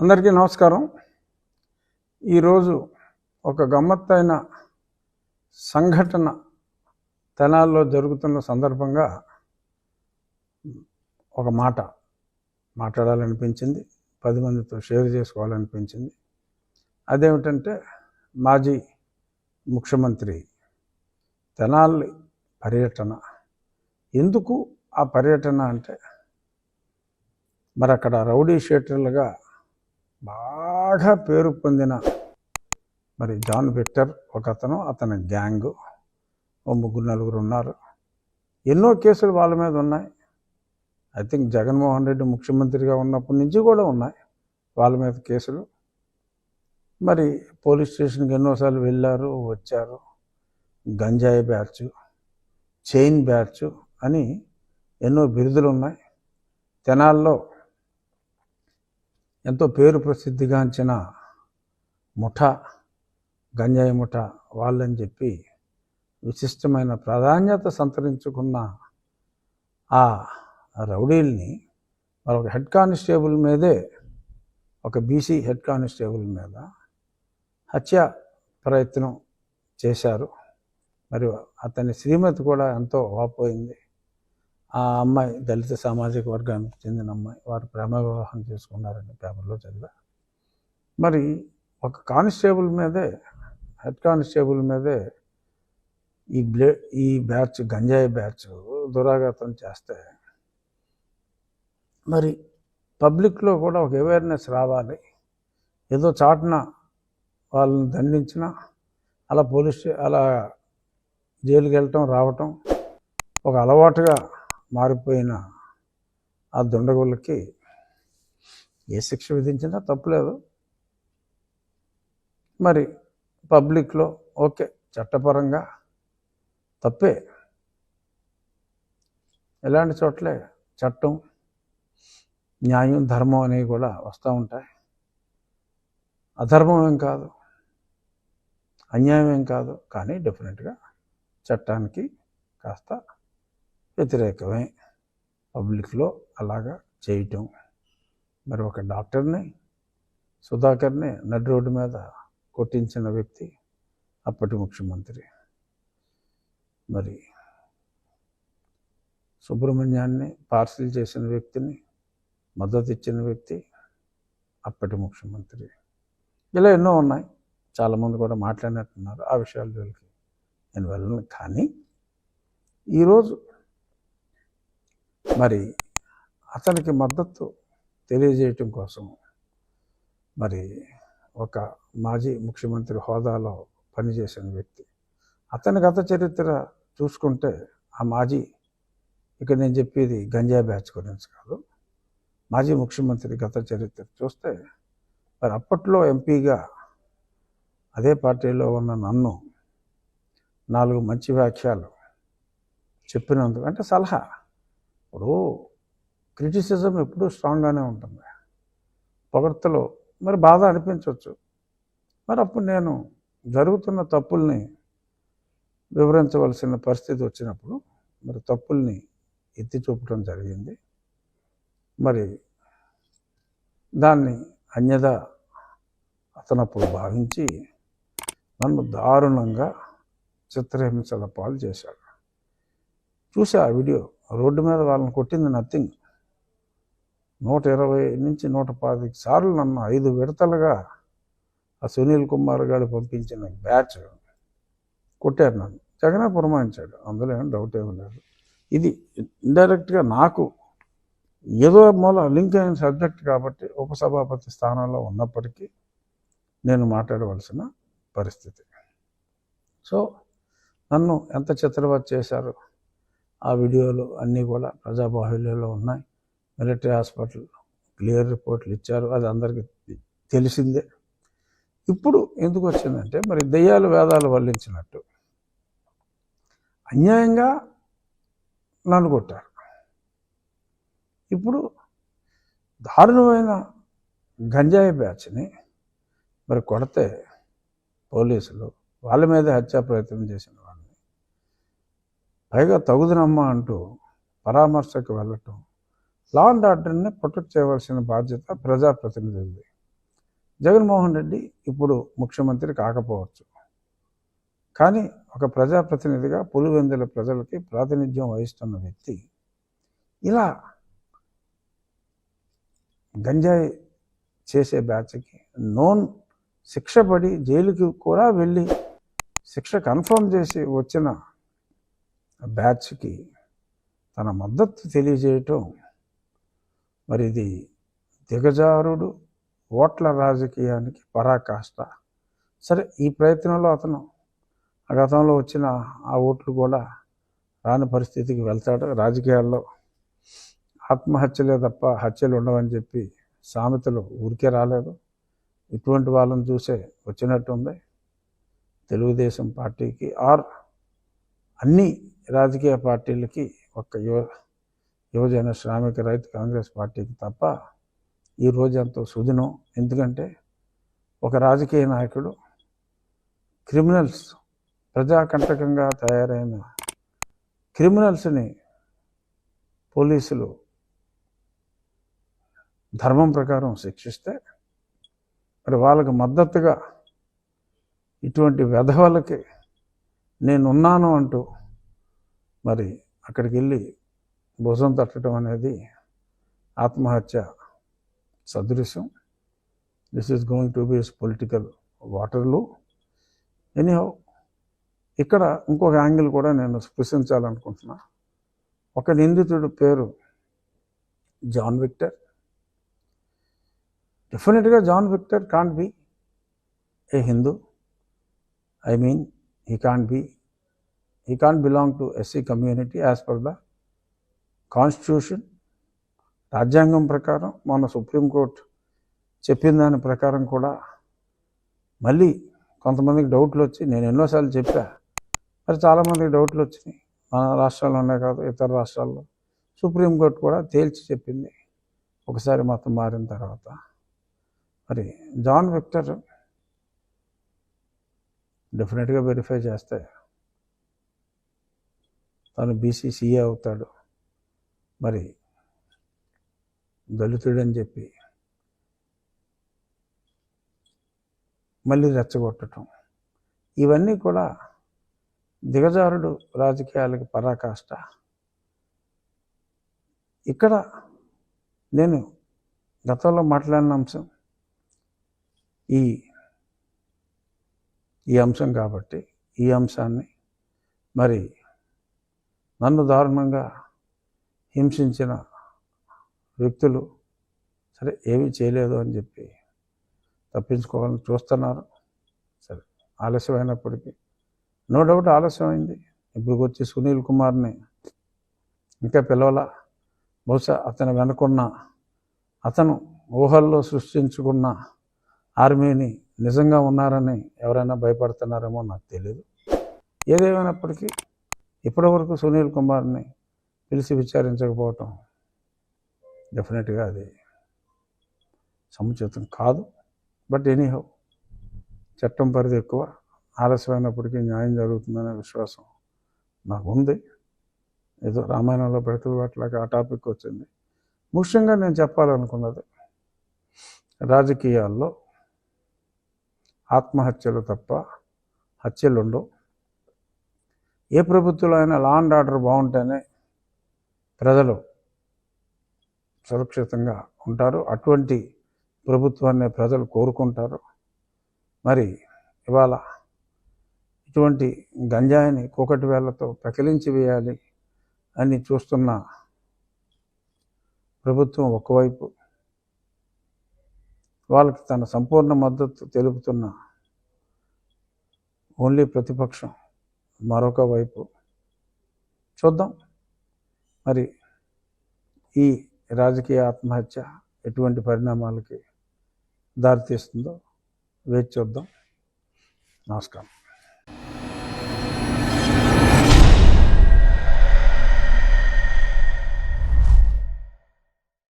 అందరికీ నమస్కారం. ఈరోజు ఒక గమ్మత్తైన సంఘటన తెనాల్లో జరుగుతున్న సందర్భంగా ఒక మాట మాట్లాడాలనిపించింది, 10 మందితో షేర్ చేసుకోవాలనిపించింది. అదేమిటంటే, మాజీ ముఖ్యమంత్రి తెనాలి పర్యటన. ఎందుకు ఆ పర్యటన అంటే, మరి అక్కడ రౌడీ షీటర్లుగా బాగా పేరు పొందిన మరి జాన్ విక్టర్ ఒక అతను, అతని గ్యాంగు, ఓ 3-4 ఉన్నారు. ఎన్నో కేసులు వాళ్ళ మీద ఉన్నాయి. ఐ థింక్ జగన్మోహన్ రెడ్డి ముఖ్యమంత్రిగా ఉన్నప్పటి నుంచి కూడా ఉన్నాయి వాళ్ళ మీద కేసులు. మరి పోలీస్ స్టేషన్కి ఎన్నోసార్లు వెళ్ళారు, వచ్చారు. గంజాయి బ్యాచ్, చైన్ బ్యాచ్ అని ఎన్నో బిరుదులు ఉన్నాయి. తెనాల్లో ఎంతో పేరు ప్రసిద్ధిగాంచిన ముఠా, గంజాయి ముఠా వాళ్ళని చెప్పి విశిష్టమైన ప్రాధాన్యత సంతరించుకున్న ఆ రౌడీల్ని ఒక హెడ్ కానిస్టేబుల్ మీదే, ఒక బీసీ హెడ్ కానిస్టేబుల్ మీద హత్య ప్రయత్నం చేశారు. మరి అతని శ్రీమతి కూడా ఎంతో వాపోయింది. ఆ అమ్మాయి దళిత సామాజిక వర్గానికి చెందిన అమ్మాయి. వారు ప్రేమ వివాహం చేసుకున్నారని పేపర్లో చదివా. మరి ఒక కానిస్టేబుల్ మీదే, హెడ్ కానిస్టేబుల్ మీదే ఈ బ్యాచ్, గంజాయి బ్యాచ్ దురాఘాతం చేస్తే మరి పబ్లిక్లో కూడా ఒక అవేర్నెస్ రావాలి. ఏదో చాటున వాళ్ళని దండించిన అలా జైలుకి వెళ్ళటం రావటం ఒక అలవాటుగా మారిపోయిన ఆ దుండగులకి ఏ శిక్ష విధించినా తప్పులేదు. మరి పబ్లిక్లో ఓకే, చట్టపరంగా తప్పే. ఎలాంటి చోట్లే చట్టం, న్యాయం, ధర్మం అనేవి కూడా వస్తూ ఉంటాయి. అధర్మం ఏం కాదు, అన్యాయం ఏం కాదు. కానీ డెఫినెట్గా చట్టానికి కాస్త వ్యతిరేకమే పబ్లిక్లో అలాగా చేయటం. మరి ఒక డాక్టర్ని, సుధాకర్ని నడి రోడ్డు మీద కొట్టించిన వ్యక్తి అప్పటి ముఖ్యమంత్రి. మరి సుబ్రహ్మణ్యాన్ని పార్సిల్ చేసిన వ్యక్తిని మద్దతు ఇచ్చిన వ్యక్తి అప్పటి ముఖ్యమంత్రి. ఇలా ఎన్నో ఉన్నాయి. చాలామంది కూడా మాట్లాడినట్టున్నారు. ఆ విషయాల జోలికి నేను వెళ్ళను. కానీ ఈరోజు మరి అతనికి మద్దతు తెలియజేయటం కోసం మరి ఒక మాజీ ముఖ్యమంత్రి హోదాలో పనిచేసిన వ్యక్తి, అతని గత చరిత్ర చూసుకుంటే, ఆ మాజీ, ఇక్కడ నేను చెప్పేది గంజాయి బ్యాచ్ గురించి కాదు, మాజీ ముఖ్యమంత్రి గత చరిత్ర చూస్తే, మరి అప్పట్లో ఎంపీగా అదే పార్టీలో ఉన్న నన్ను 4 మంచి వ్యాఖ్యలు చెప్పినందుకు, అంటే సలహా. ఇప్పుడు క్రిటిసిజం ఎప్పుడూ స్ట్రాంగ్గానే ఉంటుంది. పొగడ్తలో మరి బాధ అనిపించవచ్చు. మరి అప్పుడు నేను జరుగుతున్న తప్పుల్ని వివరించవలసిన పరిస్థితి వచ్చినప్పుడు మరి తప్పుల్ని ఎత్తి చూపడం జరిగింది. మరి దాన్ని అన్యదా అతనప్పుడు భావించి నన్ను దారుణంగా చిత్రహింసల పాలు చేశాడు. చూసా ఆ వీడియో. రోడ్డు మీద వాళ్ళని కొట్టింది నథింగ్. 120 నుంచి 125 సార్లు నన్ను 5 విడతలుగా ఆ సునీల్ కుమార్ గారు పంపించిన బ్యాచ్ కొట్టారు. నన్ను జగనే పురమాయించాడు, అందులో ఏం డౌట్ ఏమీ లేదు. ఇది ఇండైరెక్ట్గా నాకు ఏదో మూల లింక్ అయిన సబ్జెక్ట్ కాబట్టి ఉపసభాపతి స్థానంలో ఉన్నప్పటికీ నేను మాట్లాడవలసిన పరిస్థితి. సో నన్ను ఎంత చిత్రవత్ చేశారు ఆ వీడియోలు అన్నీ కూడా ప్రజాబాహుల్యంలో ఉన్నాయి. మిలిటరీ హాస్పిటల్ క్లియర్ రిపోర్ట్లు ఇచ్చారు, అది అందరికీ తెలిసిందే. ఇప్పుడు ఎందుకు వచ్చిందంటే, మరి దెయ్యాలు వేదాలు వల్లించినట్టు అన్యాయంగా నన్ను కొట్టారు. ఇప్పుడు దారుణమైన గంజాయి బ్యాచ్ని మరి కొడితే పోలీసులు వాళ్ళ మీద హత్యా ప్రయత్నం చేసిన వాళ్ళని పైగా తగుదనమ్మా అంటూ పరామర్శకు వెళ్ళటం. లా అండ్ ఆర్డర్ని ప్రొటెక్ట్ చేయవలసిన బాధ్యత ప్రజాప్రతినిధులది. జగన్మోహన్ రెడ్డి ఇప్పుడు ముఖ్యమంత్రి కాకపోవచ్చు, కానీ ఒక ప్రజాప్రతినిధిగా పులివెందుల ప్రజలకి ప్రాతినిధ్యం వహిస్తున్న వ్యక్తి ఇలా గంజాయి చేసే బ్యాచ్కి నోన్ శిక్ష పడి జైలుకి కూడా వెళ్ళి శిక్ష కన్ఫర్మ్ చేసి వచ్చిన బ్యాచ్కి తన మద్దతు తెలియజేయటం, మరి ఇది దిగజారుడు ఓట్ల రాజకీయానికి పరాకాష్ట. సరే, ఈ ప్రయత్నంలో అతను గతంలో వచ్చిన ఆ ఓట్లు కూడా రాని పరిస్థితికి వెళ్తాడు. రాజకీయాల్లో ఆత్మహత్యలే తప్ప హత్యలు ఉండవని చెప్పి సామెతలు ఊరికే రాలేదు. ఇటువంటి వాళ్ళని చూసే వచ్చినట్టుంది తెలుగుదేశం పార్టీకి, ఆర్ అన్ని రాజకీయ పార్టీలకి, ఒక్క యువజన శ్రామిక రైతు కాంగ్రెస్ పార్టీకి తప్ప ఈ రోజు ఎంతో సుదినం. ఎందుకంటే ఒక రాజకీయ నాయకుడు క్రిమినల్స్, ప్రజాకంటకంగా తయారైన క్రిమినల్స్ని పోలీసులు ధర్మం ప్రకారం శిక్షిస్తే, మరి వాళ్ళకి మద్దతుగా ఇటువంటి వెధవలకి నేనున్నాను అంటూ మరి అక్కడికి వెళ్ళి భుజం తట్టడం అనేది ఆత్మహత్య సదృశ్యం. This is going to be political Waterloo. Anyhow, ఇక్కడ ఇంకొక యాంగిల్ కూడా నేను స్పృశించాలనుకుంటున్నా. ఒక నిందితుడు పేరు జాన్ విక్టర్. డెఫినెట్గా John Victor can't be a Hindu. I mean he can't belong to SC community as per the constitution. రాజ్యాంగం ప్రకారం మన సుప్రీంకోర్టు చెప్పిన దాని ప్రకారం కూడా మళ్ళీ కొంతమందికి డౌట్లు వచ్చి, నేను ఎన్నోసార్లు చెప్పా, మరి చాలామందికి డౌట్లు వచ్చినాయి. మన రాష్ట్రాల్లోనే కాదు, ఇతర రాష్ట్రాల్లో సుప్రీంకోర్టు కూడా తేల్చి చెప్పింది ఒకసారి మతం మారిన తర్వాత. మరి జాన్ విక్టర్ డెఫినెట్గా వెరిఫై చేస్తే తను బీసీసీఏ అవుతాడు. మరి దళితుడని చెప్పి మళ్ళీ రెచ్చగొట్టడం, ఇవన్నీ కూడా దిగజారుడు రాజకీయాలకి పరాకాష్ట. ఇక్కడ నేను గతంలో మాట్లాడిన అంశం ఈ అంశం కాబట్టి ఈ అంశాన్ని మరి నన్ను దారుణంగా హింసించిన వ్యక్తులు సరే ఏమీ చేయలేదు అని చెప్పి తప్పించుకోవాలని చూస్తున్నారు. సరే, ఆలస్యమైనప్పటికీ నో డౌట్ ఆలస్యమైంది. ఇప్పుడు వచ్చి సునీల్ కుమార్ని ఇంకా పిలవలా. బహుశా అతను వెనుకున్న, అతను ఊహల్లో సృష్టించుకున్న ఆర్మీని నిజంగా ఉన్నారని ఎవరైనా భయపడుతున్నారేమో నాకు తెలియదు. ఏదేమైనప్పటికీ ఇప్పటివరకు సునీల్ కుమార్ని పిలిచి విచారించకపోవటం డెఫినెట్గా అది సముచితం కాదు. బట్ ఎనీహౌ, చట్టం పరిధి ఎక్కువ, ఆలస్యమైనప్పటికీ న్యాయం జరుగుతుందనే విశ్వాసం నాకు ఉంది. ఏదో రామాయణంలో ప్రతిలాగా ఆ టాపిక్ వచ్చింది. ముఖ్యంగా నేను చెప్పాలనుకున్నది, రాజకీయాల్లో ఆత్మహత్యలు తప్ప హత్యలు ఉండవు. ఏ ప్రభుత్వంలో అయినా లా అండ్ ఆర్డర్ బాగుంటేనే ప్రజలు సురక్షితంగా ఉంటారు. అటువంటి ప్రభుత్వాన్ని ప్రజలు కోరుకుంటారు. మరి ఇవాళ ఇటువంటి గంజాయిని కూకటి వేళ్లతో పెకిలించి వేయాలి అని చూస్తున్న ప్రభుత్వం ఒకవైపు, వాళ్ళకి తన సంపూర్ణ మద్దతు తెలుపుతున్న ఓన్లీ ప్రతిపక్షం మరొక వైపు. చూద్దాం మరి ఈ రాజకీయ ఆత్మహత్య ఎటువంటి పరిణామాలకి దారితీస్తుందో వేచి చూద్దాం. నమస్కారం.